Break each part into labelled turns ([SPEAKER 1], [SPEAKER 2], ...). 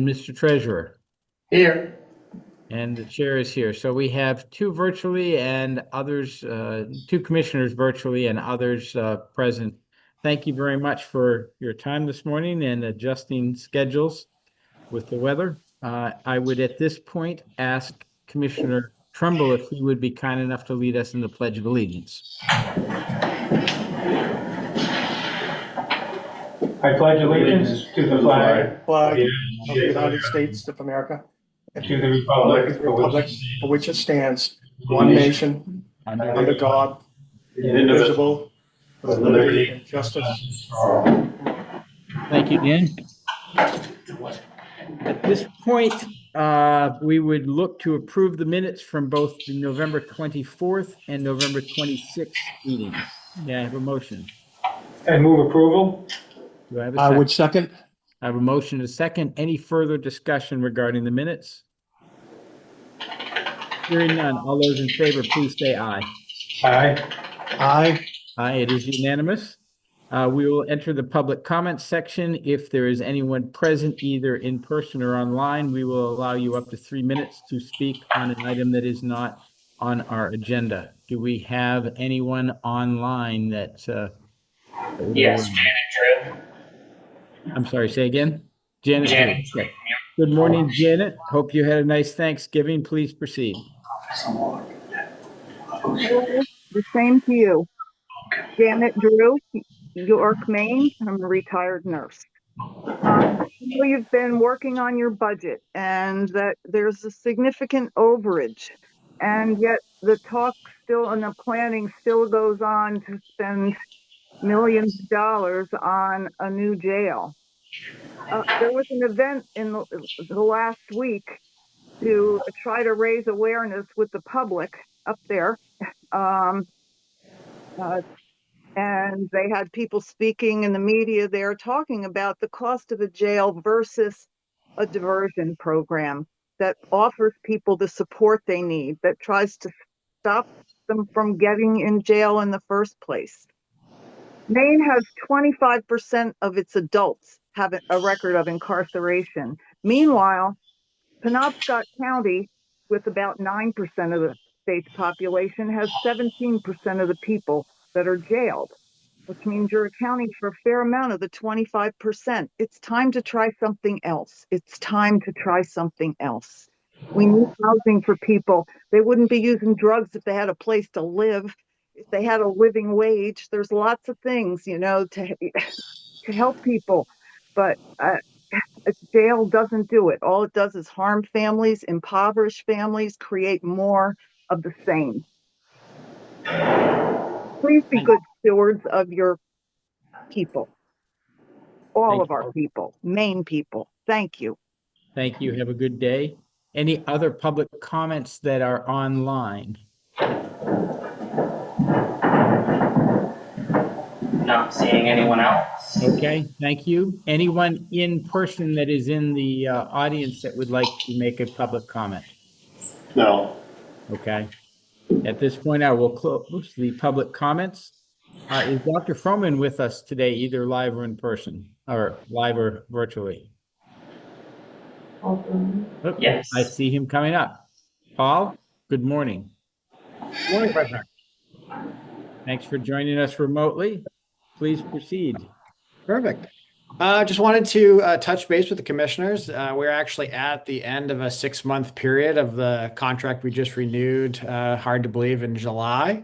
[SPEAKER 1] And Mr. Treasurer.
[SPEAKER 2] Here.
[SPEAKER 1] And the chair is here. So we have two virtually and others, two commissioners virtually and others present. Thank you very much for your time this morning and adjusting schedules with the weather. I would at this point ask Commissioner Trumbull if he would be kind enough to lead us in the Pledge of Allegiance.
[SPEAKER 3] I pledge allegiance to the flag
[SPEAKER 4] of the United States of America,
[SPEAKER 3] and to the republic
[SPEAKER 4] for which it stands, one nation, under God, indivisible, with liberty and justice for all.
[SPEAKER 1] Thank you, Dan. At this point, we would look to approve the minutes from both the November 24th and November 26th meetings. May I have a motion?
[SPEAKER 3] And move approval.
[SPEAKER 1] Do I have a
[SPEAKER 4] I
[SPEAKER 1] second?
[SPEAKER 4] would second.
[SPEAKER 1] I have a motion and a second. Any further discussion regarding the minutes? Hearing none. All those in favor, please say aye.
[SPEAKER 3] Aye.
[SPEAKER 4] Aye.
[SPEAKER 1] Aye, it is unanimous. We will enter the public comment section. If there is anyone present, either in person or online, we will allow you up to 3 minutes to speak on an item that is not on our agenda. Do we have anyone online that
[SPEAKER 2] Yes, Janet Drew.
[SPEAKER 1] I'm sorry, say again? Janet.
[SPEAKER 2] Janet.
[SPEAKER 1] Okay. Good morning, Janet. Hope you had a nice Thanksgiving. Please proceed.
[SPEAKER 5] The same to you. Janet Drew, York, Maine. I'm a retired nurse. You've been working on your budget and that there's a significant overage, and yet the talk still and the planning still goes on to spend millions of dollars on a new jail. There was an event in the last week to try to raise awareness with the public up there. And they had people speaking in the media there talking about the cost of a jail versus a diversion program that offers people the support they need, that tries to stop them from getting in jail in the first place. Maine has 25% of its adults have a record of incarceration. Meanwhile, Penobscot County, with about 9% of the state's population, has 17% of the people that are jailed, which means you're accounting for a fair amount of the 25%. It's time to try something else. It's time to try something else. We need housing for people. They wouldn't be using drugs if they had a place to live, if they had a living wage. There's lots of things, to help people, but jail doesn't do it. All it does is harm families, impoverish families, create more of the same. Please be good stewards of your people. All of our people, Maine people. Thank you.
[SPEAKER 1] Thank you. Have a good day. Any other public comments that are online?
[SPEAKER 2] Not seeing anyone else.
[SPEAKER 1] Okay, thank you. Anyone in person that is in the audience that would like to make a public comment?
[SPEAKER 3] No.
[SPEAKER 1] Okay. At this point, I will close the public comments. Is Dr. Froman with us today, either live or in person, or live or virtually? Oh,
[SPEAKER 2] yes.
[SPEAKER 1] I see him coming up. Paul, good morning.
[SPEAKER 4] Good morning, President.
[SPEAKER 1] Thanks for joining us remotely. Please proceed.
[SPEAKER 6] Perfect. Just wanted to touch base with the commissioners. We're actually at the end of a 6-month period of the contract we just renewed, hard to believe, in July.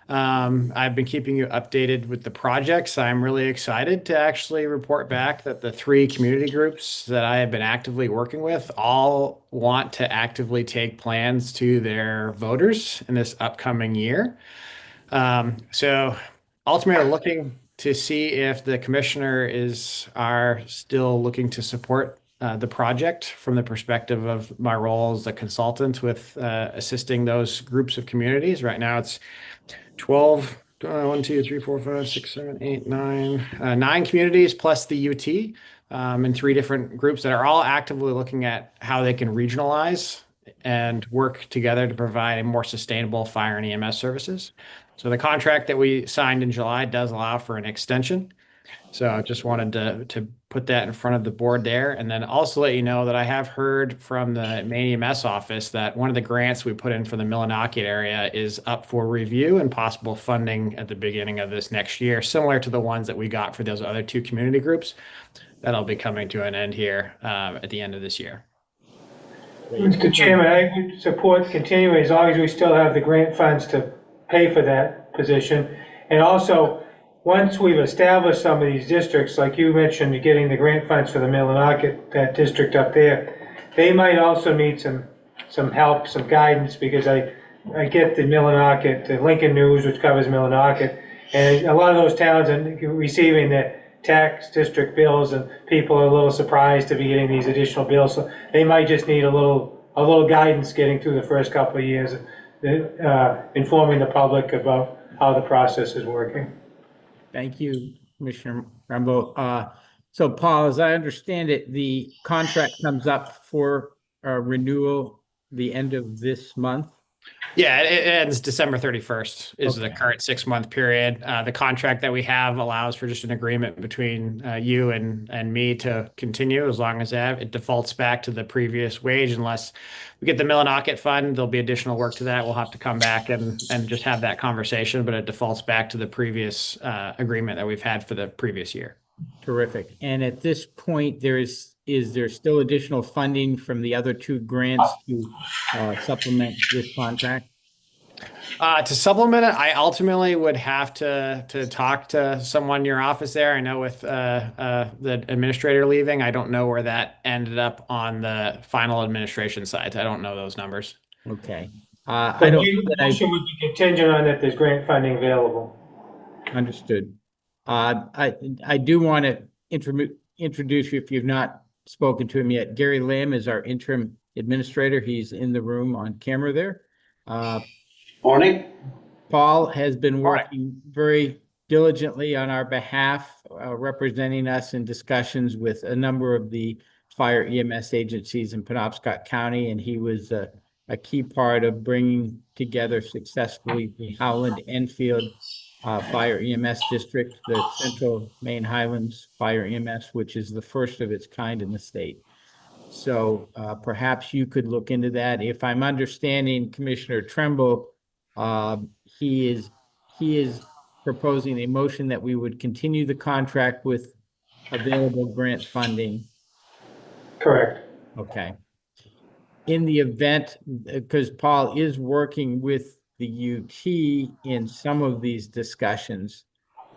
[SPEAKER 6] I've been keeping you updated with the projects. I'm really excited to actually report back that the 3 community groups that I have been actively working with all want to actively take plans to their voters in this upcoming year. So ultimately looking to see if the commissioner are still looking to support the project from the perspective of my role as a consultant with assisting those groups of communities. Right now it's 12, 1, 2, 3, 4, 5, 6, 7, 8, 9, 9 communities plus the UT and 3 different groups that are all actively looking at how they can regionalize and work together to provide a more sustainable fire and EMS services. So the contract that we signed in July does allow for an extension So I just wanted to put that in front of the board there. And then also let you know that I have heard from the Maine EMS office that one of the grants we put in for the Millinocket area is up for review and possible funding at the beginning of this next year, similar to the ones that we got for those other two community groups. That'll be coming to an end here at the end of this year.
[SPEAKER 3] Mr. Chairman, I would support continuing as long as we still have the grant funds to pay for that position. And also, once we've established some of these districts, like you mentioned, getting the grant funds for the Millinocket, that district up there, they might also need some help, some guidance, because I get the Millinocket, the Lincoln News, which covers Millinocket, and a lot of those towns are receiving the tax district bills, and people are a little surprised to be getting these additional bills, so they might just need a little guidance getting through the first couple of years, informing the public about how the process is working.
[SPEAKER 1] Thank you, Commissioner Rambo. So Paul, as I understand it, the contract comes up for renewal the end of this month.
[SPEAKER 6] Yeah, it ends December 31st is the
[SPEAKER 1] Okay.
[SPEAKER 6] current 6-month period. The contract that we have allows for just an agreement between you and me to continue as long as it defaults back to the previous wage. Unless we get the Millinocket fund, there'll be additional work to that. We'll have to come back and just have that conversation, but it defaults back to the previous agreement that we've had for the previous year.
[SPEAKER 1] Terrific. And at this point, is there still additional funding from the other two grants to supplement this contract?
[SPEAKER 6] To supplement it, I ultimately would have to talk to someone in your office there. I know with the administrator leaving, I don't know where that ended up on the final administration side. I don't know those numbers.
[SPEAKER 1] Okay.
[SPEAKER 3] But
[SPEAKER 1] I don't.
[SPEAKER 3] the motion would be contingent on that there's grant funding available.
[SPEAKER 1] Understood. I do want to introduce you, if you've not spoken to him yet. Gary Lamb is our interim administrator. He's in the room on camera there.
[SPEAKER 3] Morning.
[SPEAKER 1] Paul has been working very diligently on our behalf, representing us in discussions with a number of the fire EMS agencies in Penobscot County, and he was a key part of bringing together successfully the Howland Enfield Fire EMS District, the Central Maine Highlands Fire EMS, which is the first of its kind in the state. So perhaps you could look into that. If I'm understanding Commissioner Tremble, he is proposing a motion that we would continue the contract with available grant funding.
[SPEAKER 3] Correct.
[SPEAKER 1] Okay. In the event, because Paul is working with the UT in some of these discussions,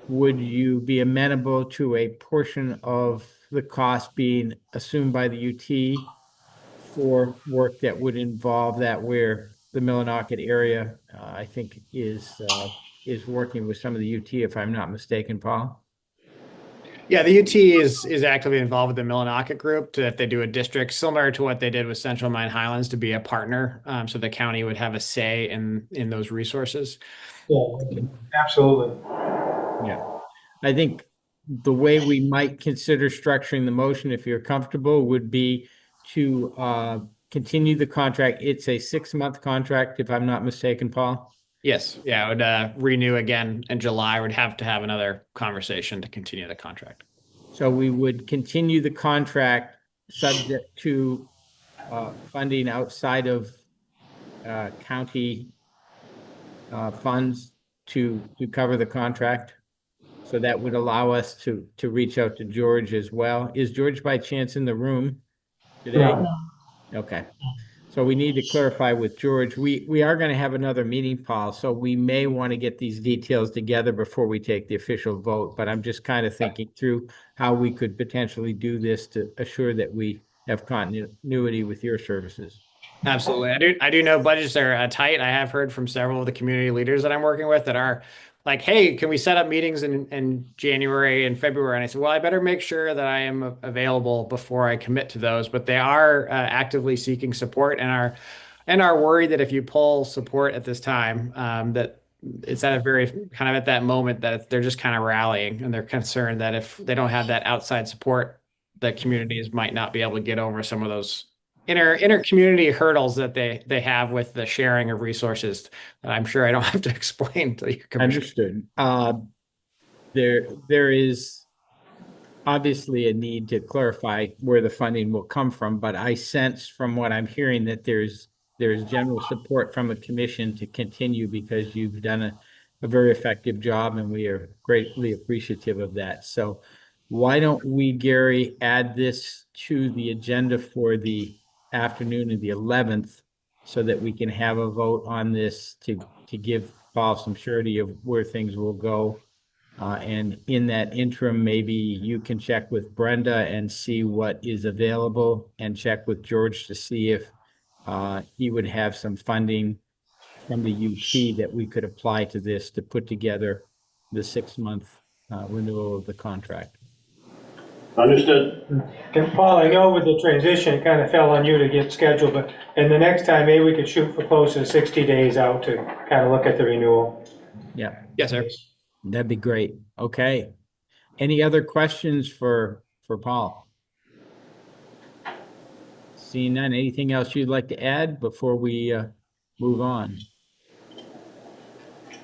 [SPEAKER 1] would you be amenable to a portion of the cost being assumed by the UT for work that would involve that, where the Millinocket area, I think, is working with some of the UT, if I'm not mistaken, Paul?
[SPEAKER 6] Yeah, the UT is actively involved with the Millinocket group if they do a district similar to what they did with Central Maine Highlands to be a partner. So the county would have a say in those resources.
[SPEAKER 3] Yeah, absolutely.
[SPEAKER 1] Yeah. I think the way we might consider structuring the motion, if you're comfortable, would be to continue the contract. It's a 6-month contract, if I'm not mistaken, Paul.
[SPEAKER 6] Yes. Yeah, I would renew again in July. We'd have to have another conversation to continue the contract.
[SPEAKER 1] So we would continue the contract subject to funding outside of county funds to cover the contract. So that would allow us to reach out to George as well. Is George by chance in the room today?
[SPEAKER 3] No.
[SPEAKER 1] Okay. So we need to clarify with George. We are going to have another meeting, Paul, so we may want to get these details together before we take the official vote, but I'm just kind of thinking through how we could potentially do this to assure that we have continuity with your services.
[SPEAKER 6] Absolutely. I do know budgets are tight. I have heard from several of the community leaders that I'm working with that are like, hey, can we set up meetings in January and February? And I said, well, I better make sure that I am available before I commit to those. But they are actively seeking support and are worried that if you pull support at this time, that it's at a very kind of at that moment that they're just kind of rallying, and they're concerned that if they don't have that outside support, the communities might not be able to get over some of those inner community hurdles that they have with the sharing of resources that I'm sure I don't have to explain to your commissioner.
[SPEAKER 1] Understood. There is obviously a need to clarify where the funding will come from, but I sense from what I'm hearing that there's general support from the commission to continue because you've done a very effective job and we are greatly appreciative of that. So why don't we, Gary, add this to the agenda for the afternoon of the 11th so that we can have a vote on this to give Paul some surety of where things will go. And in that interim, maybe you can check with Brenda and see what is available and check with George to see if he would have some funding from the UT that we could apply to this to put together the 6-month renewal of the contract.
[SPEAKER 7] Understood.
[SPEAKER 3] And Paul, I know with the transition, it kind of fell on you to get scheduled, but, and the next time, maybe we could shoot for closer to 60 days out to kind of look at the renewal.
[SPEAKER 1] Yeah,
[SPEAKER 6] Yes, sir.
[SPEAKER 1] that'd be great. Okay. Any other questions for Paul? Seeing none, anything else you'd like to add before we move on?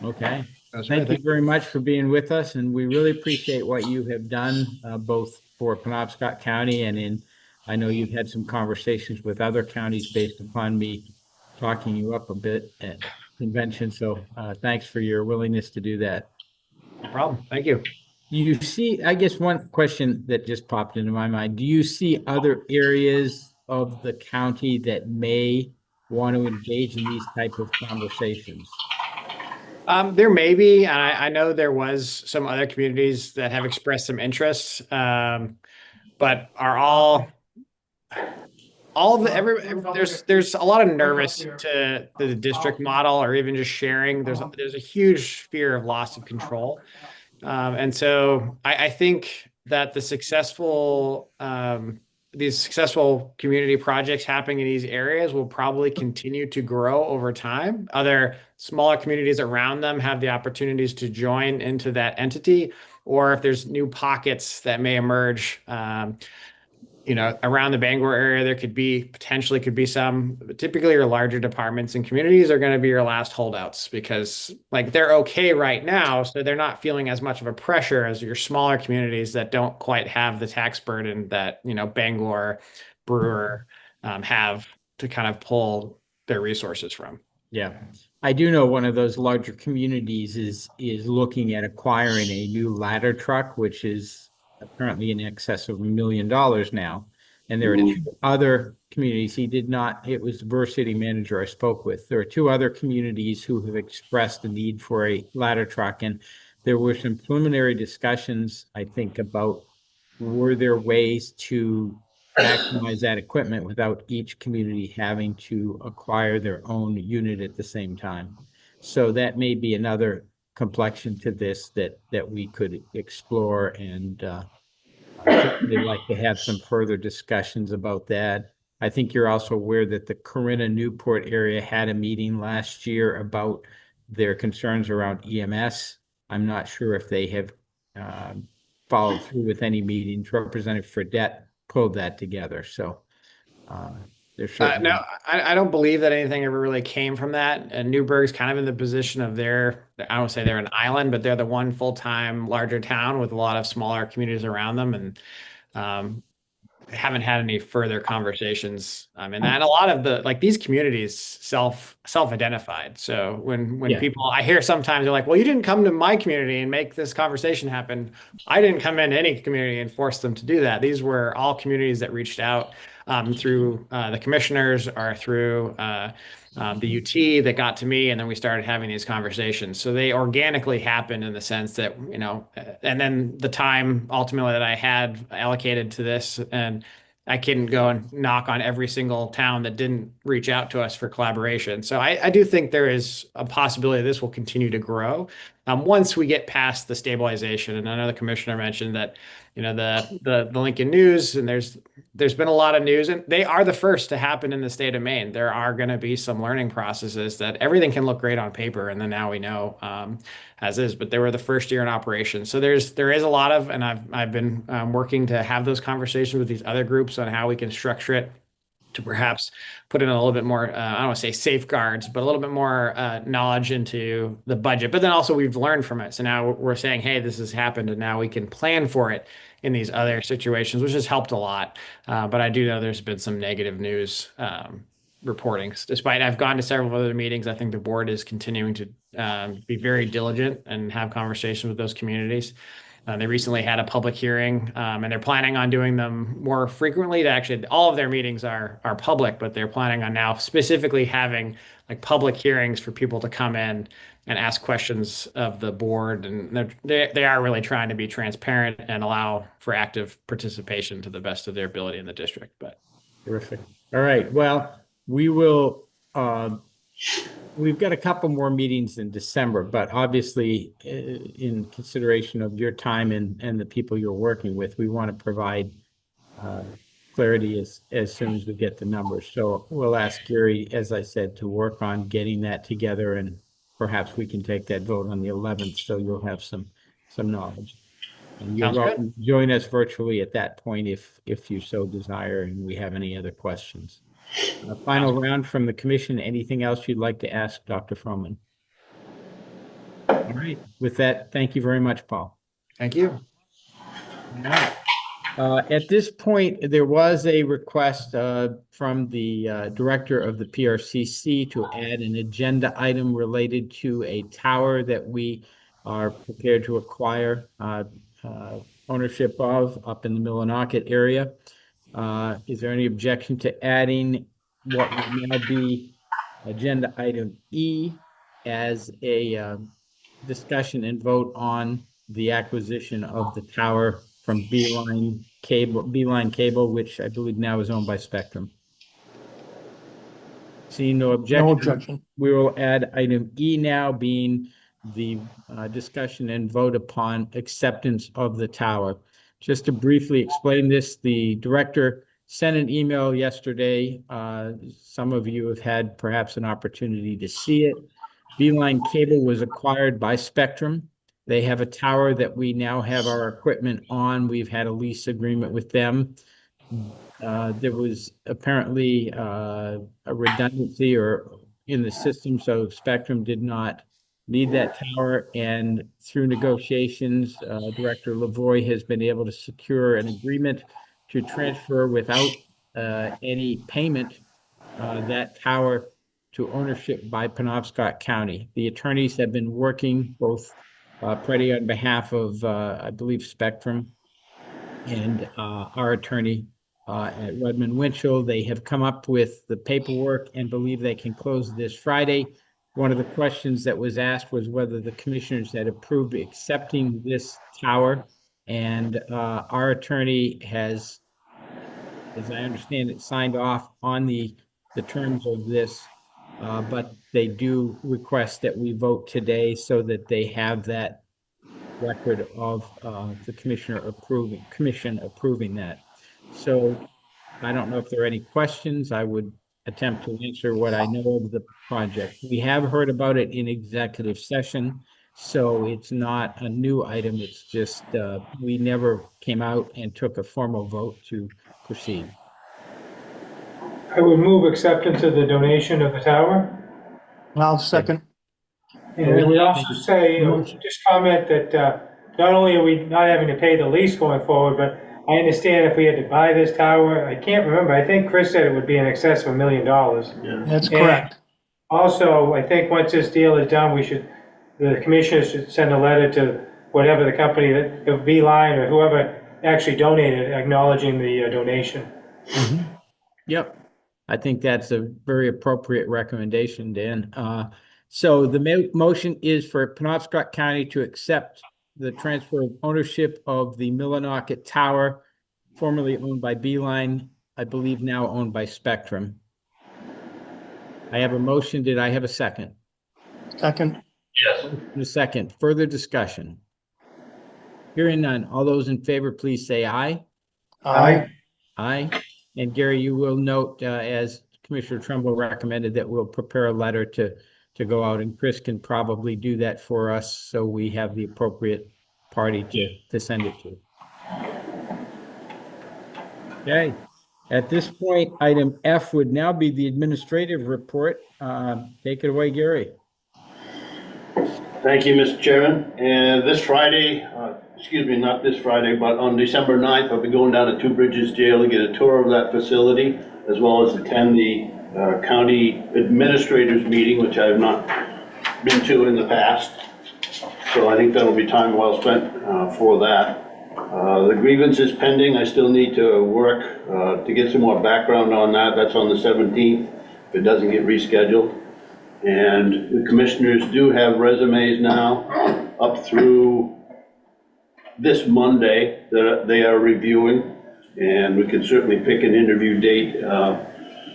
[SPEAKER 1] Okay. Thank you very much for being with us, and we really appreciate what you have done, both for Penobscot County and I know you've had some conversations with other counties based upon me talking you up a bit at convention. So thanks for your willingness to do that.
[SPEAKER 6] No problem. Thank you.
[SPEAKER 1] You see, I guess one question that just popped into my mind, do you see other areas of the county that may want to engage in these type of conversations?
[SPEAKER 6] There may be, and I know there was some other communities that have expressed some interest, but are all of the there's a lot of nervous to the district model or even just sharing. There's a huge fear of loss of control, and so I think that these successful community projects happening in these areas will probably continue to grow over time. Other smaller communities around them have the opportunities to join into that entity, or if there's new pockets that may emerge, around the Bangor area, there potentially could be some. Typically, your larger departments and communities are going to be your last holdouts because they're okay right now, so they're not feeling as much of a pressure as your smaller communities that don't quite have the tax burden that Bangor, Brewer have to kind of pull their resources from.
[SPEAKER 1] Yeah, I do know one of those larger communities is looking at acquiring a new ladder truck, which is apparently in excess of $1 million now. And there are two other communities. It was the Brewer City manager I spoke with. There are two other communities who have expressed the need for a ladder truck. And there were some preliminary discussions, I think, about were there ways to maximize that equipment without each community having to acquire their own unit at the same time. So that may be another complexion to this that we could explore, and I'd certainly like to have some further discussions about that. I think you're also aware that the Corinna Newport area had a meeting last year about their concerns around EMS. I'm not sure if they have followed through with any meetings. Representative Fredette pulled that together. So there's certainly...
[SPEAKER 6] No, I don't believe that anything ever really came from that. And Newburgh's kind of in the position of I don't say they're an island, but they're the one full-time larger town with a lot of smaller communities around them. And haven't had any further conversations. And a lot of these communities self-identified. So when people, I hear sometimes they're like, well, you didn't come to my community and make this conversation happen. I didn't come into any community and force them to do that. These were all communities that reached out through the commissioners or through the UT that got to me, and then we started having these conversations. So they organically happened in the sense that, and then the time ultimately that I had allocated to this, and I couldn't go and knock on every single town that didn't reach out to us for collaboration. So I do think there is a possibility this will continue to grow once we get past the stabilization. And I know the commissioner mentioned that, the Lincoln News, and there's been a lot of news, and they are the first to happen in the state of Maine. There are going to be some learning processes that everything can look great on paper, and then now we know as is, but they were the first year in operation. So there is a lot of, and I've been working to have those conversations with these other groups on how we can structure it to perhaps put in a little bit more, I don't want to say safeguards, but a little bit more knowledge into the budget. But then also we've learned from it. So now we're saying, hey, this has happened, and now we can plan for it in these other situations, which has helped a lot. But I do know there's been some negative news reportings. Despite I've gone to several other meetings, I think the board is continuing to be very diligent and have conversations with those communities. They recently had a public hearing, and they're planning on doing them more frequently. Actually, all of their meetings are public, but they're planning on now specifically having like public hearings for people to come in and ask questions of the board. And they are really trying to be transparent and allow for active participation to the best of their ability in the district. But
[SPEAKER 1] Terrific. All right. Well, we will, we've got a couple more meetings in December, but obviously in consideration of your time and the people you're working with, we want to provide clarity as soon as we get the numbers. So we'll ask Gary, as I said, to work on getting that together, and perhaps we can take that vote on the 11th. So you'll have some knowledge. And you're
[SPEAKER 6] Sounds good.
[SPEAKER 1] welcome to join us virtually at that point if you so desire, and we have any other questions. Final round from the commission. Anything else you'd like to ask Dr. Froman? All right. With that, thank you very much, Paul.
[SPEAKER 6] thank you.
[SPEAKER 1] All right. At this point, there was a request from the director of the PRCC to add an agenda item related to a tower that we are prepared to acquire ownership of up in the Millinocket area. Is there any objection to adding what would now be agenda item E as a discussion and vote on the acquisition of the tower from Beeline Cable, which I believe now is owned by Spectrum? Seeing no objection.
[SPEAKER 4] No objection.
[SPEAKER 1] We will add item E now, being the discussion and vote upon acceptance of the tower. Just to briefly explain this, the director sent an email yesterday. Some of you have had perhaps an opportunity to see it. Beeline Cable was acquired by Spectrum. They have a tower that we now have our equipment on. We've had a lease agreement with them. There was apparently a redundancy or in the system, so Spectrum did not need that tower. And through negotiations, Director Lavoie has been able to secure an agreement to transfer without any payment that tower to ownership by Penobscot County. The attorneys have been working, both Freddie on behalf of, I believe, Spectrum, and our attorney at Redmond Winchell. They have come up with the paperwork and believe they can close this Friday. One of the questions that was asked was whether the commissioners had approved accepting this tower. And our attorney has, as I understand it, signed off on the terms of this. But they do request that we vote today so that they have that record of the commission approving that. So I don't know if there are any questions. I would attempt to answer what I know of the project. We have heard about it in executive session, so it's not a new item. It's just we never came out and took a formal vote to proceed.
[SPEAKER 3] I would move acceptance of the donation of the tower.
[SPEAKER 4] I'll second.
[SPEAKER 3] And I would also say, just comment that not only are we not having to pay the lease going forward, but I understand if we had to buy this tower, I can't remember, I think Chris said it would be in excess of $1 million.
[SPEAKER 4] That's correct.
[SPEAKER 3] Also, I think once this deal is done, the commissioners should send a letter to whatever the company, that Beeline or whoever actually donated, acknowledging the donation.
[SPEAKER 1] Mm-hmm. Yep. I think that's a very appropriate recommendation, Dan. So the motion is for Penobscot County to accept the transfer of ownership of the Millinocket Tower, formerly owned by Beeline, I believe now owned by Spectrum. I have a motion. Did I have a second?
[SPEAKER 4] Second.
[SPEAKER 7] Yes.
[SPEAKER 1] A second. Further discussion? Hearing none. All those in favor, please say aye.
[SPEAKER 4] Aye.
[SPEAKER 1] Aye. And Gary, you will note, as Commissioner Trumbull recommended, that we'll prepare a letter to go out, and Chris can probably do that for us, so we have the appropriate party to send it to. Okay. At this point, item F would now be the administrative report. Take it away, Gary.
[SPEAKER 7] Thank you, Mr. Chairman. And this Friday, excuse me, not this Friday, but on December 9th, I'll be going down to Two Bridges Jail to get a tour of that facility, as well as attend the county administrators meeting, which I have not been to in the past. So I think that'll be time well spent for that. The grievance is pending. I still need to work to get some more background on that. That's on the 17th, if it doesn't get rescheduled. And the commissioners do have resumes now up through this Monday that they are reviewing. And we could certainly pick an interview date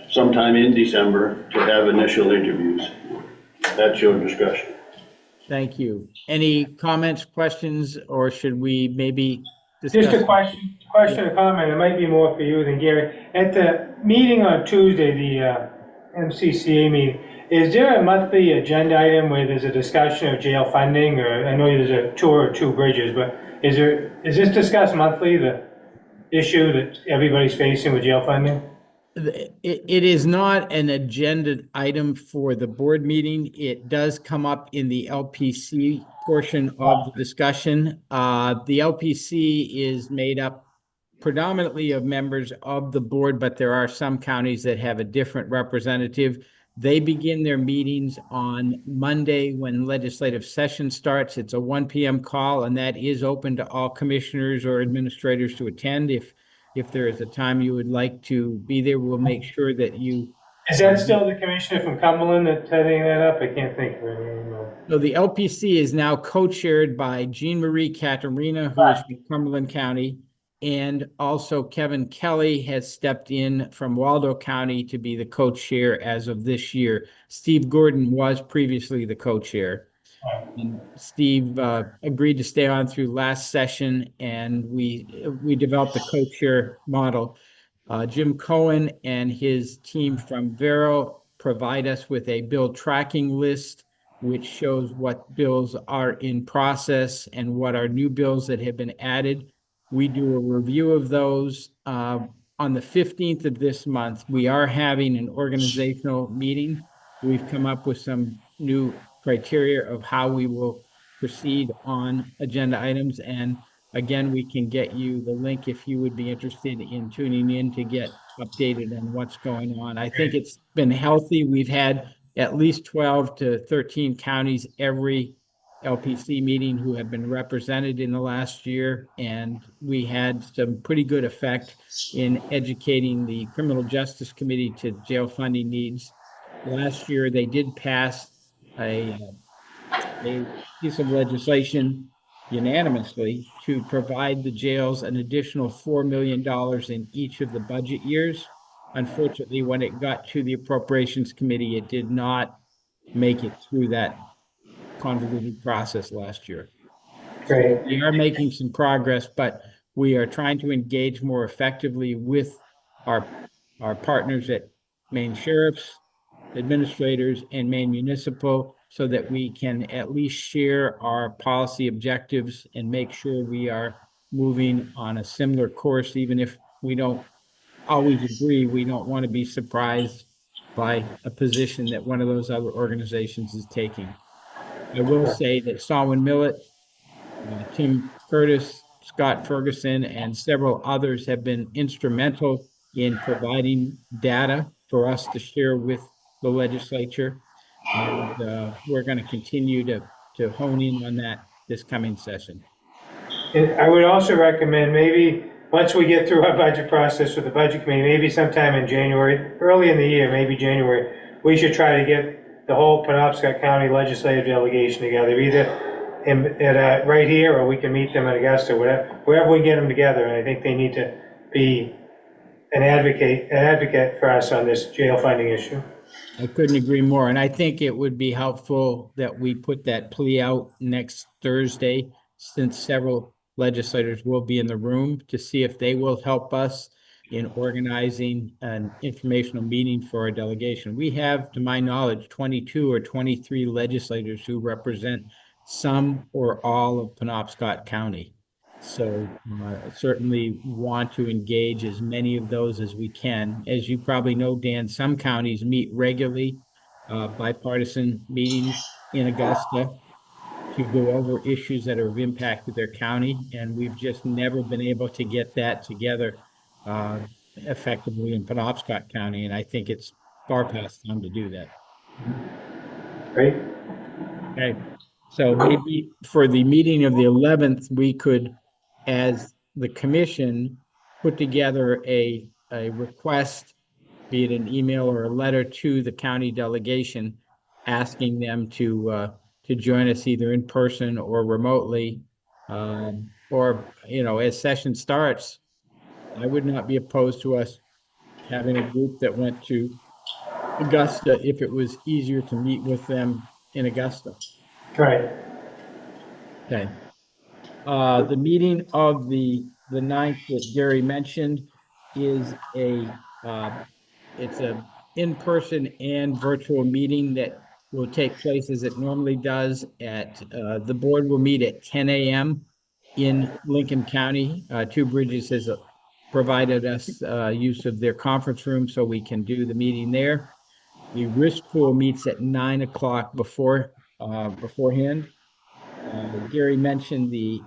[SPEAKER 7] sometime in December to have initial interviews. That's your discretion.
[SPEAKER 1] Thank you. Any comments, questions, or should we maybe discuss?
[SPEAKER 3] Just a question or comment, it might be more for you than Gary. At the meeting on Tuesday, the MCCA meeting, is there a monthly agenda item where there's a discussion of jail funding? Or I know there's a tour of Two Bridges, but is this discussed monthly, the issue that everybody's facing with jail funding?
[SPEAKER 1] It is not an agenda item for the board meeting. It does come up in the LPC portion of the discussion. The LPC is made up predominantly of members of the board, but there are some counties that have a different representative. They begin their meetings on Monday when legislative session starts. It's a 1 p.m. call, and that is open to all commissioners or administrators to attend. If there is a time you would like to be there, we'll make sure that you.
[SPEAKER 3] Is that still the commissioner from Cumberland that's heading that up? I can't think of it anymore.
[SPEAKER 1] So the LPC is now co-chaired by Jean Marie Caterina, who is from Cumberland County, and also Kevin Kelly has stepped in from Waldo County to be the co-chair as of this year. Steve Gordon was previously the co-chair. And Steve agreed to stay on through last session, and we developed a co-chair model. Jim Cohen and his team from Vero provide us with a bill tracking list, which shows what bills are in process and what are new bills that have been added. We do a review of those. On the 15th of this month, we are having an organizational meeting. We've come up with some new criteria of how we will proceed on agenda items. And again, we can get you the link if you would be interested in tuning in to get updated on what's going on. I think it's been healthy. We've had at least 12 to 13 counties every LPC meeting who have been represented in the last year. And we had some pretty good effect in educating the Criminal Justice Committee to jail funding needs. Last year, they did pass a piece of legislation unanimously to provide the jails an additional $4 million in each of the budget years. Unfortunately, when it got to the Appropriations Committee, it did not make it through that convoluted process last year.
[SPEAKER 3] Great.
[SPEAKER 1] We are making some progress, but we are trying to engage more effectively with our partners at Maine Sheriff's, administrators, and Maine Municipal, so that we can at least share our policy objectives and make sure we are moving on a similar course. Even if we don't always agree, we don't want to be surprised by a position that one of those other organizations is taking. I will say that Solwyn Millett, Tim Curtis, Scott Ferguson, and several others have been instrumental in providing data for us to share with the legislature. And we're going to continue to hone in on that this coming session.
[SPEAKER 3] And I would also recommend maybe once we get through our budget process with the budget committee, maybe sometime in January, early in the year, maybe January, we should try to get the whole Penobscot County legislative delegation together, either right here, or we can meet them at Augusta, wherever we get them together. And I think they need to be an advocate for us on this jail funding issue.
[SPEAKER 1] I couldn't agree more. And I think it would be helpful that we put that plea out next Thursday, since several legislators will be in the room, to see if they will help us in organizing an informational meeting for our delegation. We have, to my knowledge, 22 or 23 legislators who represent some or all of Penobscot County. So certainly want to engage as many of those as we can. As you probably know, Dan, some counties meet regularly, bipartisan meetings in Augusta to go over issues that have impacted their county, and we've just never been able to get that together effectively in Penobscot County, and I think it's far past time to do that.
[SPEAKER 3] Great.
[SPEAKER 1] Okay, so maybe for the meeting of the 11th, we could, as the commission, put together a request, be it an email or a letter to the county delegation, asking them to join us either in person or remotely. Or, you know, as session starts, I would not be opposed to us having a group that went to Augusta if it was easier to meet with them in Augusta.
[SPEAKER 3] Right.
[SPEAKER 1] Okay. The meeting of the 9th that Gary mentioned is it's a in-person and virtual meeting that will take place as it normally does at, the board will meet at 10 a.m. in Lincoln County. Two Bridges has provided us, use of their conference room so we can do the meeting there. The risk pool meets at 9 o'clock beforehand. Gary mentioned the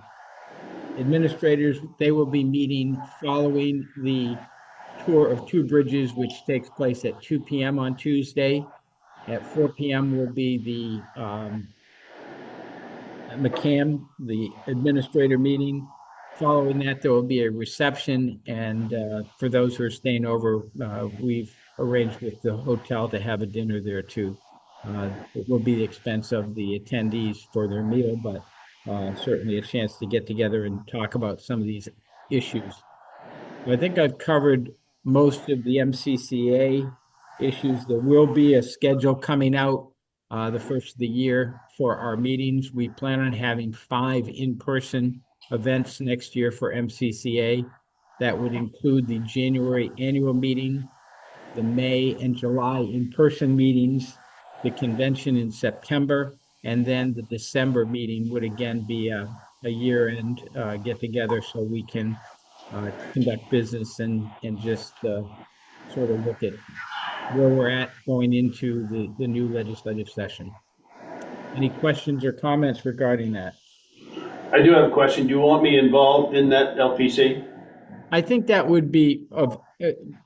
[SPEAKER 1] administrators, they will be meeting following the tour of Two Bridges, which takes place at 2 p.m. on Tuesday. At 4 p.m. will be the McCam, the administrator meeting. Following that, there will be a reception, and for those who are staying over, we've arranged with the hotel to have a dinner there too. It will be the expense of the attendees for their meal, but certainly a chance to get together and talk about some of these issues. I think I've covered most of the MCCA issues. There will be a schedule coming out the first of the year for our meetings. We plan on having 5 in-person events next year for MCCA. That would include the January annual meeting, the May and July in-person meetings, the convention in September, and then the December meeting would again be a year-end get together so we can conduct business and just sort of look at where we're at going into the new legislative session. Any questions or comments regarding that?
[SPEAKER 7] I do have a question. Do you want me involved in that LPC?
[SPEAKER 1] I think that would be of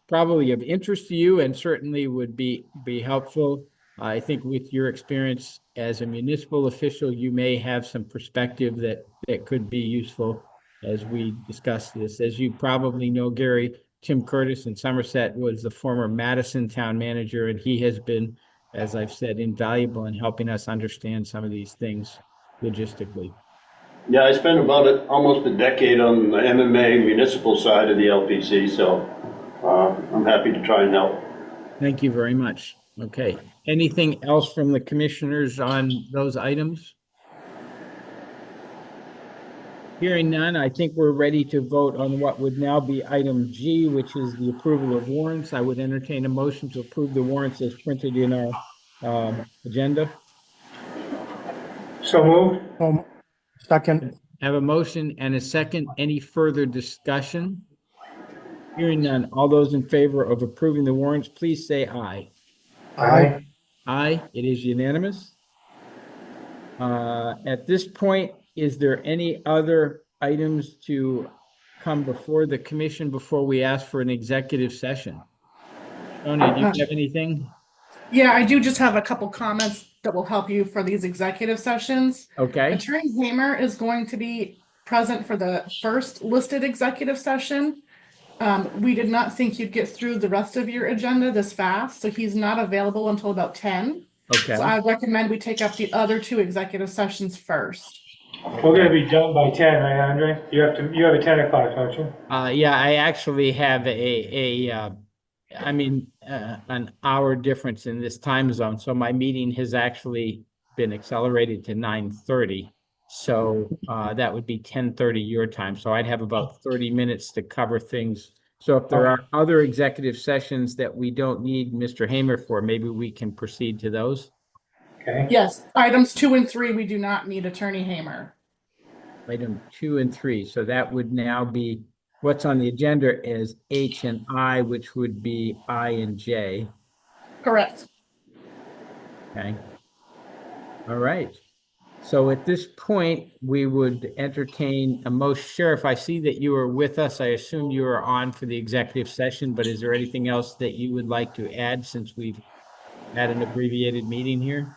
[SPEAKER 1] probably of interest to you and certainly would be helpful. I think with your experience as a municipal official, you may have some perspective that could be useful as we discuss this. As you probably know, Gary, Tim Curtis in Somerset was the former Madison town manager, and he has been, as I've said, invaluable in helping us understand some of these things logistically.
[SPEAKER 7] Yeah, I spent about almost a decade on the MMA municipal side of the LPC, so I'm happy to try and help.
[SPEAKER 1] Thank you very much. Okay. Anything else from the commissioners on those items? Hearing none, I think we're ready to vote on what would now be item G, which is the approval of warrants. I would entertain a motion to approve the warrants as printed in our agenda.
[SPEAKER 3] So moved.
[SPEAKER 4] Second.
[SPEAKER 1] Have a motion and a second. Any further discussion? Hearing none. All those in favor of approving the warrants, please say aye.
[SPEAKER 4] Aye.
[SPEAKER 1] Aye, it is unanimous. At this point, is there any other items to come before the commission before we ask for an executive session? Tony, do you have anything?
[SPEAKER 8] Yeah, I do just have a couple comments that will help you for these executive sessions.
[SPEAKER 1] Okay,
[SPEAKER 8] Attorney Hamer is going to be present for the first listed executive session. We did not think you'd get through the rest of your agenda this fast, so he's not available until about 10.
[SPEAKER 1] okay.
[SPEAKER 8] So I recommend we take up the other 2 executive sessions first.
[SPEAKER 3] We're gonna be done by 10, right, Andre? You have a 10 o'clock, don't you?
[SPEAKER 1] Yeah, I actually have an hour difference in this time zone. So my meeting has actually been accelerated to 9:30. So that would be 10:30 your time. So I'd have about 30 minutes to cover things. So if there are other executive sessions that we don't need Mr. Hamer for, maybe we can proceed to those.
[SPEAKER 3] Okay.
[SPEAKER 8] Yes, items 2 and 3, we do not need Attorney Hamer.
[SPEAKER 1] item 2 and 3. So that would now be what's on the agenda is H and I, which would be I and J.
[SPEAKER 8] Correct.
[SPEAKER 1] Okay. All right. So at this point, we would entertain a motion. Sheriff, I see that you are with us. I assume you are on for the executive session, but is there anything else that you would like to add since we've had an abbreviated meeting here?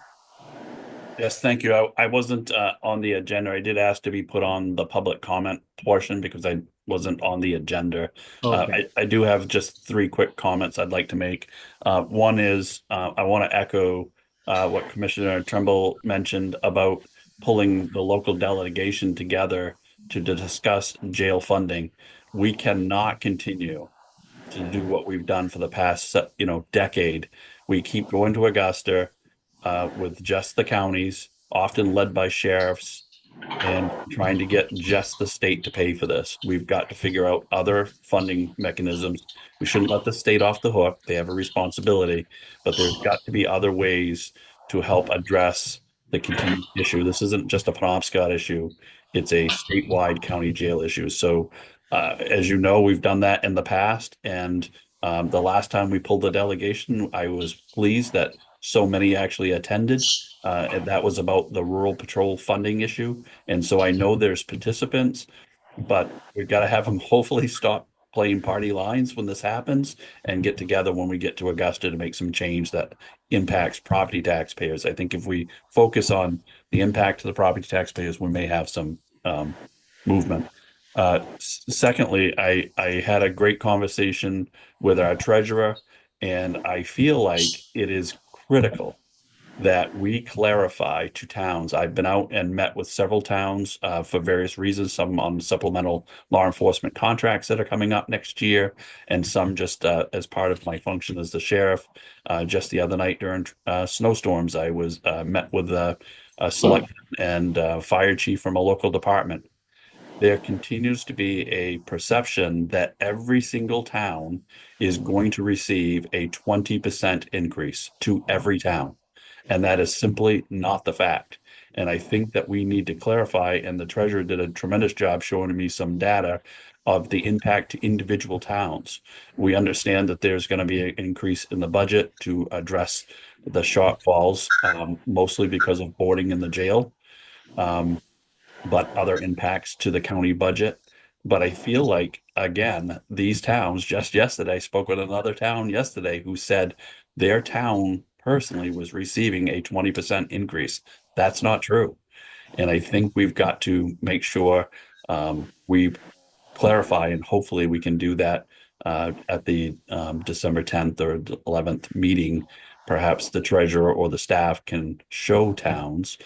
[SPEAKER 9] Yes, thank you. I wasn't on the agenda. I did ask to be put on the public comment portion because I wasn't on the agenda.
[SPEAKER 1] Okay.
[SPEAKER 9] I do have just 3 quick comments I'd like to make. One is I want to echo what Commissioner Trimble mentioned about pulling the local delegation together to discuss jail funding. We cannot continue to do what we've done for the past, decade. We keep going to Augusta with just the counties, often led by sheriffs, and trying to get just the state to pay for this. We've got to figure out other funding mechanisms. We shouldn't let the state off the hook. They have a responsibility, but there's got to be other ways to help address the continued issue. This isn't just a Penobscot issue. It's a statewide county jail issue. So as you know, we've done that in the past. And the last time we pulled the delegation, I was pleased that so many actually attended. And that was about the rural patrol funding issue. And so I know there's participants, but we've got to have them hopefully stop playing party lines when this happens and get together when we get to Augusta to make some change that impacts property taxpayers. I think if we focus on the impact to the property taxpayers, we may have some movement. Secondly, I had a great conversation with our treasurer, and I feel like it is critical that we clarify to towns. I've been out and met with several towns for various reasons, some on supplemental law enforcement contracts that are coming up next year, and some just as part of my function as the sheriff. Just the other night during snowstorms, I was met with a select and fire chief from a local department. There continues to be a perception that every single town is going to receive a 20% increase to every town. And that is simply not the fact. And I think that we need to clarify, and the treasurer did a tremendous job showing me some data of the impact to individual towns. We understand that there's going to be an increase in the budget to address the shortfalls, mostly because of boarding in the jail. But other impacts to the county budget. But I feel like, again, these towns, just yesterday, I spoke with another town yesterday who said their town personally was receiving a 20% increase. That's not true. And I think we've got to make sure we clarify, and hopefully we can do that at the December 10th or 11th meeting. Perhaps the treasurer or the staff can show towns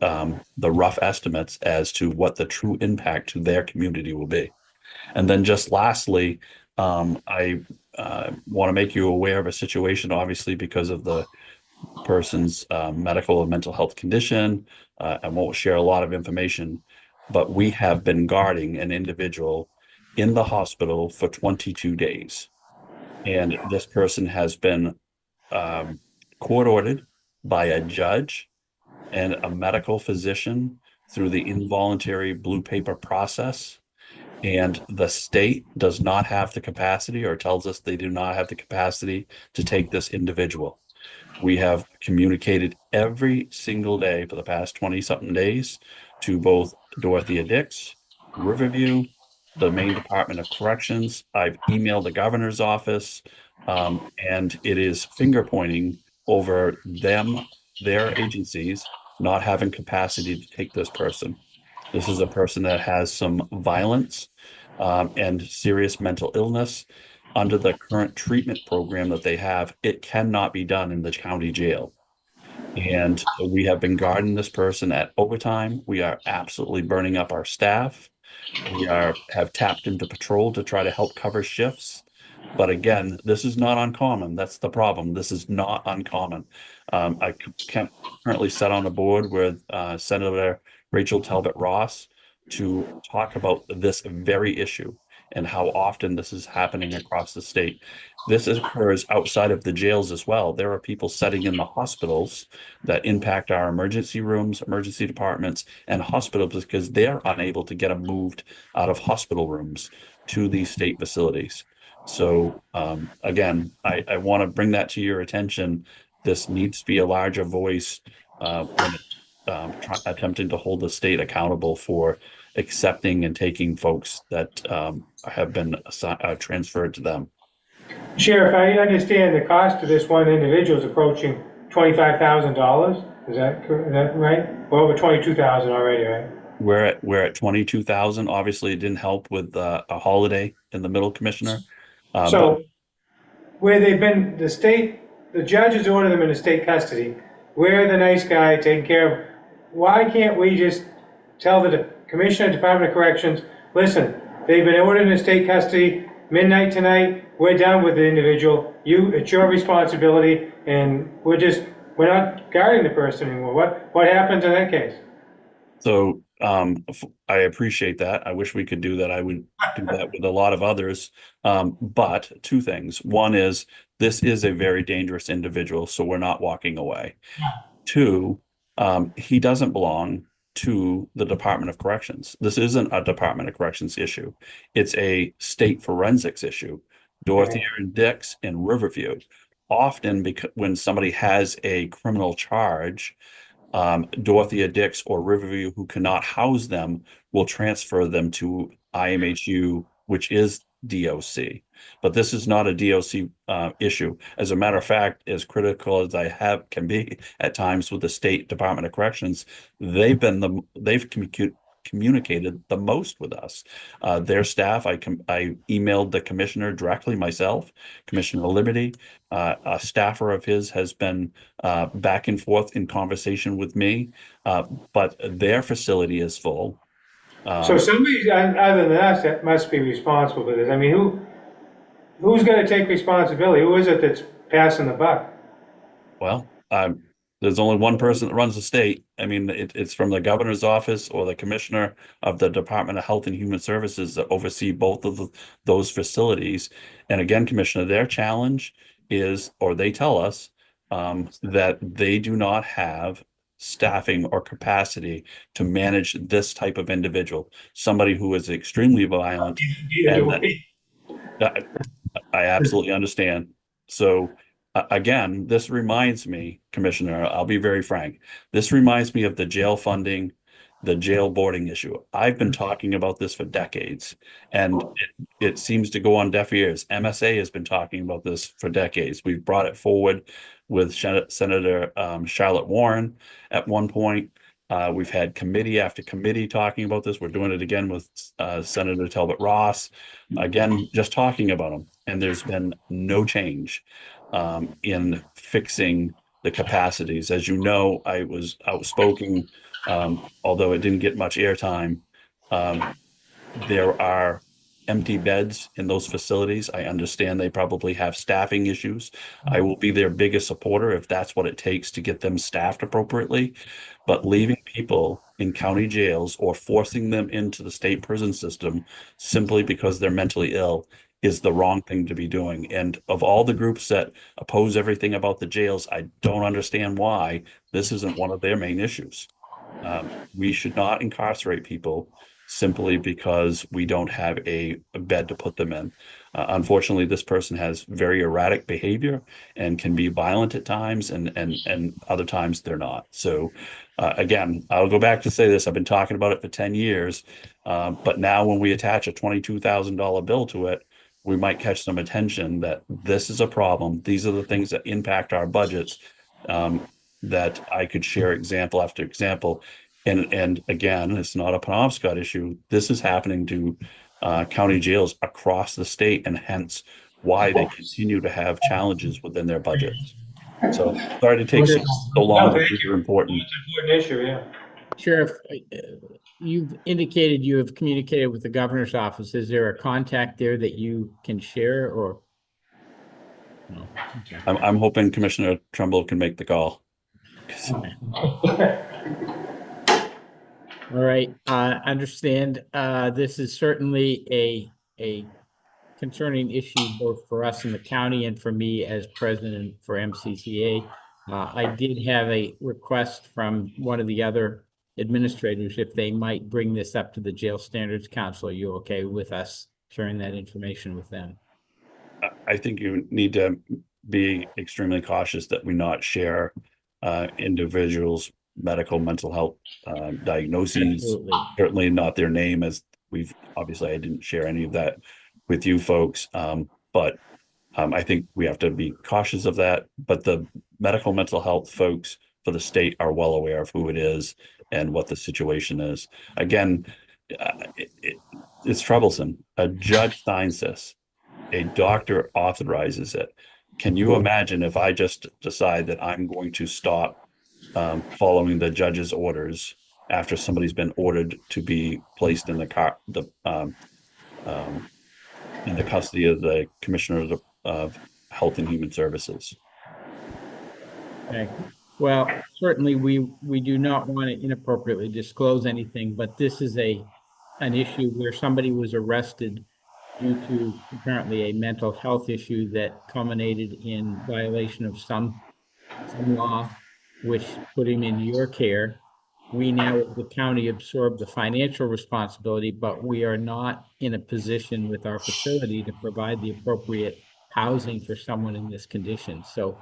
[SPEAKER 9] the rough estimates as to what the true impact to their community will be. And then just lastly, I want to make you aware of a situation, obviously, because of the person's medical and mental health condition. I won't share a lot of information, but we have been guarding an individual in the hospital for 22 days. And this person has been court ordered by a judge and a medical physician through the involuntary blue paper process. And the state does not have the capacity, or tells us they do not have the capacity to take this individual. We have communicated every single day for the past 20-something days to both Dorothea Dix, Riverview, the Maine Department of Corrections. I've emailed the governor's office, and it is finger pointing over them, their agencies, not having capacity to take this person. This is a person that has some violence and serious mental illness. Under the current treatment program that they have, it cannot be done in the county jail. And we have been guarding this person at overtime. We are absolutely burning up our staff. We have tapped into patrol to try to help cover shifts. But again, this is not uncommon. That's the problem. This is not uncommon. I currently sit on a board with Senator Rachel Talbot Ross to talk about this very issue. and how often this is happening across the state. This occurs outside of the jails as well. There are people sitting in the hospitals that impact our emergency rooms, emergency departments, and hospitals because they're unable to get them moved out of hospital rooms to these state facilities. So again, I want to bring that to your attention. This needs to be a larger voice when attempting to hold the state accountable for accepting and taking folks that have been transferred to them.
[SPEAKER 3] Sheriff, I understand the cost of this one individual is approaching $25,000. Is that right? Well, over 22,000 already, right?
[SPEAKER 9] We're at 22,000. Obviously, it didn't help with a holiday in the middle, Commissioner.
[SPEAKER 3] So where they've been, the judges order them into state custody. We're the nice guy taking care of. Why can't we just tell the Commissioner of Department of Corrections, listen, they've been ordered into state custody, midnight tonight, we're done with the individual. It's your responsibility, and we're not guarding the person anymore. What happens in that case?
[SPEAKER 9] So I appreciate that. I wish we could do that. I would do that with a lot of others. But two things. One is this is a very dangerous individual, so we're not walking away. Two, he doesn't belong to the Department of Corrections. This isn't a Department of Corrections issue. It's a state forensics issue. Dorothea and Dix in Riverview. Often when somebody has a criminal charge, Dorothea Dix or Riverview, who cannot house them, will transfer them to IMHU, which is DOC. But this is not a DOC issue. As a matter of fact, as critical as I can be at times with the State Department of Corrections, they've communicated the most with us. Their staff, I emailed the commissioner directly myself, Commissioner Liberty. A staffer of his has been back and forth in conversation with me, but their facility is full.
[SPEAKER 3] So somebody other than us that must be responsible for this. I mean, who's going to take responsibility? Who is it that's passing the buck?
[SPEAKER 9] Well, there's only one person that runs the state. I mean, it's from the governor's office or the commissioner of the Department of Health and Human Services that oversee both of those facilities. And again, Commissioner, their challenge is, or they tell us, that they do not have staffing or capacity to manage this type of individual, somebody who is extremely violent. I absolutely understand. So again, this reminds me, Commissioner, I'll be very frank. This reminds me of the jail funding, the jail boarding issue. I've been talking about this for decades, and it seems to go on deaf ears. MSA has been talking about this for decades. We've brought it forward with Senator Charlotte Warren at one point. We've had committee after committee talking about this. We're doing it again with Senator Talbot Ross. Again, just talking about them. And there's been no change in fixing the capacities. As you know, I was outspoken, although it didn't get much airtime. There are empty beds in those facilities. I understand they probably have staffing issues. I will be their biggest supporter if that's what it takes to get them staffed appropriately. But leaving people in county jails or forcing them into the state prison system simply because they're mentally ill is the wrong thing to be doing. And of all the groups that oppose everything about the jails, I don't understand why this isn't one of their main issues. We should not incarcerate people simply because we don't have a bed to put them in. Unfortunately, this person has very erratic behavior and can be violent at times, and other times they're not. So again, I'll go back to say this. I've been talking about it for 10 years, but now when we attach a $22,000 bill to it, we might catch some attention that this is a problem. These are the things that impact our budgets, that I could share example after example. And again, it's not a Penobscot issue. This is happening to county jails across the state, and hence why they continue to have challenges within their budgets. So sorry to take so long, but these are important.
[SPEAKER 3] It's an important issue, yeah.
[SPEAKER 1] Sheriff, you've indicated you have communicated with the governor's office. Is there a contact there that you can share, or? No. Okay.
[SPEAKER 9] I'm hoping Commissioner Trumbull can make the call.
[SPEAKER 1] All right, understand. This is certainly a a concerning issue both for us in the county and for me as president for MCCA. I did have a request from one of the other administrators if they might bring this up to the Jail Standards Council. Are you okay with us sharing that information with them?
[SPEAKER 9] I think you need to be extremely cautious that we not share individuals' medical, mental health diagnoses.
[SPEAKER 1] Absolutely.
[SPEAKER 9] Certainly not their name, as we've obviously I didn't share any of that with you folks. But I think we have to be cautious of that. But the medical mental health folks for the state are well aware of who it is and what the situation is. Again, it's troublesome. A judge signs this. A doctor authorizes it. Can you imagine if I just decide that I'm going to stop following the judge's orders after somebody's been ordered to be placed in in the custody of the Commissioner of Health and Human Services?
[SPEAKER 1] Okay. Well, certainly we do not want to inappropriately disclose anything, but this is an issue where somebody was arrested due to apparently a mental health issue that culminated in violation of some law, which put him in your care. We now, the county, absorb the financial responsibility, but we are not in a position with our facility to provide the appropriate housing for someone in this condition. So,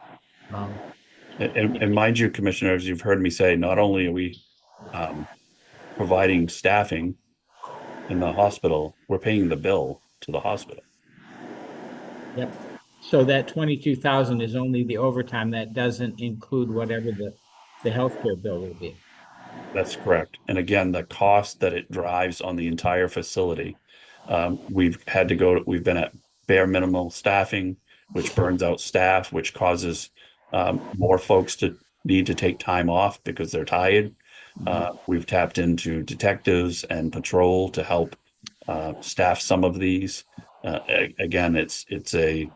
[SPEAKER 9] and mind you, commissioners, you've heard me say, not only are we providing staffing in the hospital, we're paying the bill to the hospital.
[SPEAKER 1] Yep. So that 22,000 is only the overtime. That doesn't include whatever the healthcare bill will be.
[SPEAKER 9] That's correct. And again, the cost that it drives on the entire facility. We've been at bare minimal staffing, which burns out staff, which causes more folks to need to take time off because they're tired. We've tapped into detectives and patrol to help staff some of these. Again, it's a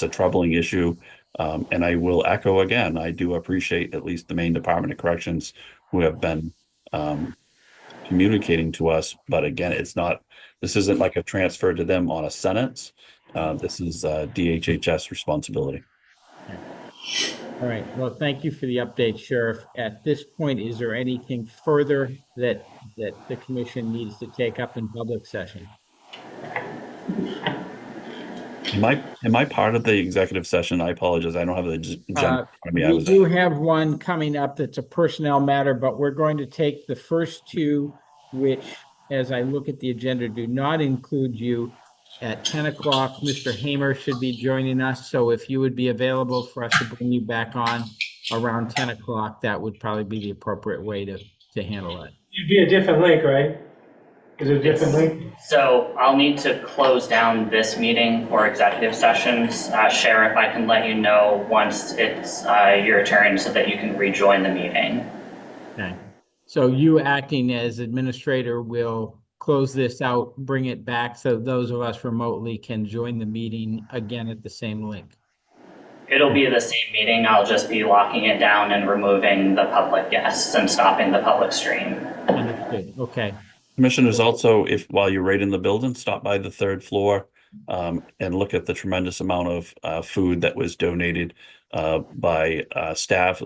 [SPEAKER 9] troubling issue. And I will echo again, I do appreciate at least the Maine Department of Corrections who have been communicating to us. But again, this isn't like a transfer to them on a sentence. This is DHHS responsibility.
[SPEAKER 1] All right. Well, thank you for the update, Sheriff. At this point, is there anything further that the commission needs to take up in public session?
[SPEAKER 9] Am I part of the executive session? I apologize. I don't have the agenda.
[SPEAKER 1] We do have one coming up that's a personnel matter, but we're going to take the first two, which, as I look at the agenda, do not include you. At 10 o'clock, Mr. Hamer should be joining us. So if you would be available for us to bring you back on around 10 o'clock, that would probably be the appropriate way to handle it.
[SPEAKER 3] It'd be a different link, right? Is it a different link?
[SPEAKER 2] So I'll need to close down this meeting for executive sessions. Sheriff, I can let you know once it's your turn so that you can rejoin the meeting.
[SPEAKER 1] Okay. So you acting as administrator will close this out, bring it back so those of us remotely can join the meeting again at the same link.
[SPEAKER 2] It'll be the same meeting. I'll just be locking it down and removing the public guests and stopping the public stream.
[SPEAKER 1] Understood. Okay.
[SPEAKER 9] Commissioners, also, if while you're right in the building, stop by the third floor and look at the tremendous amount of food that was donated by staff.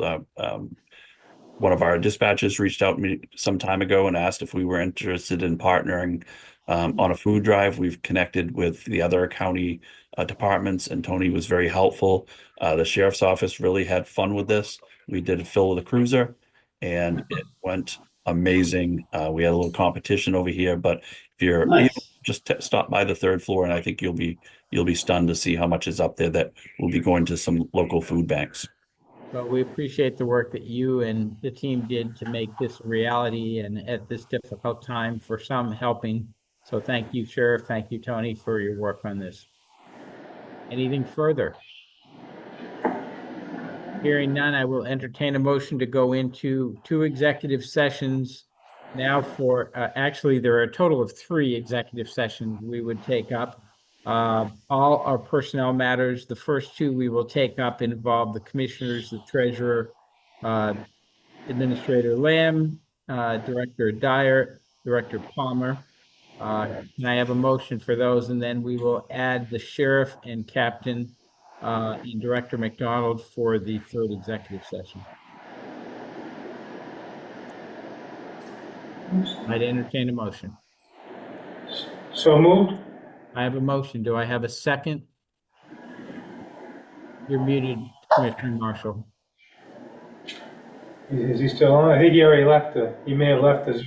[SPEAKER 9] One of our dispatchers reached out to me some time ago and asked if we were interested in partnering on a food drive. We've connected with the other county departments, and Tony was very helpful. The sheriff's office really had fun with this. We did a fill with a cruiser, and it went amazing. We had a little competition over here, but if you're able, just stop by the third floor, and I think you'll be stunned to see how much is up there that will be going to some local food banks.
[SPEAKER 1] Well, we appreciate the work that you and the team did to make this a reality and at this difficult time for some helping. So thank you, Sheriff. Thank you, Tony, for your work on this. Anything further? Hearing none, I will entertain a motion to go into two executive sessions now for, actually, there are a total of 3 executive sessions we would take up. All our personnel matters. The first 2 we will take up involve the commissioners, the treasurer, Administrator Lamb, Director Dyer, Director Palmer. Can I have a motion for those? And then we will add the sheriff and captain and Director McDonald for the third executive session. I'd entertain a motion.
[SPEAKER 3] So moved?
[SPEAKER 1] I have a motion. Do I have a second? You're muted, Commissioner Marshall.
[SPEAKER 3] Is he still on? I think he already left he may have left us.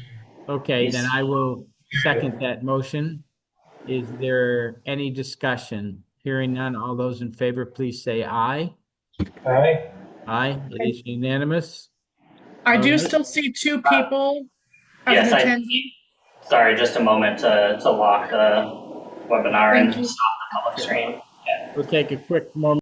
[SPEAKER 1] Okay, then I will second that motion. Is there any discussion? Hearing none, all those in favor, please say aye.
[SPEAKER 3] Aye?
[SPEAKER 1] Aye, it is unanimous.
[SPEAKER 8] I do
[SPEAKER 1] Alright.
[SPEAKER 8] still see two people as
[SPEAKER 2] Yes,
[SPEAKER 8] an
[SPEAKER 2] I-
[SPEAKER 8] attendee.
[SPEAKER 2] Sorry, just a moment to lock the webinar and
[SPEAKER 8] Thank you.
[SPEAKER 2] stop the public stream.
[SPEAKER 1] We'll take a quick moment.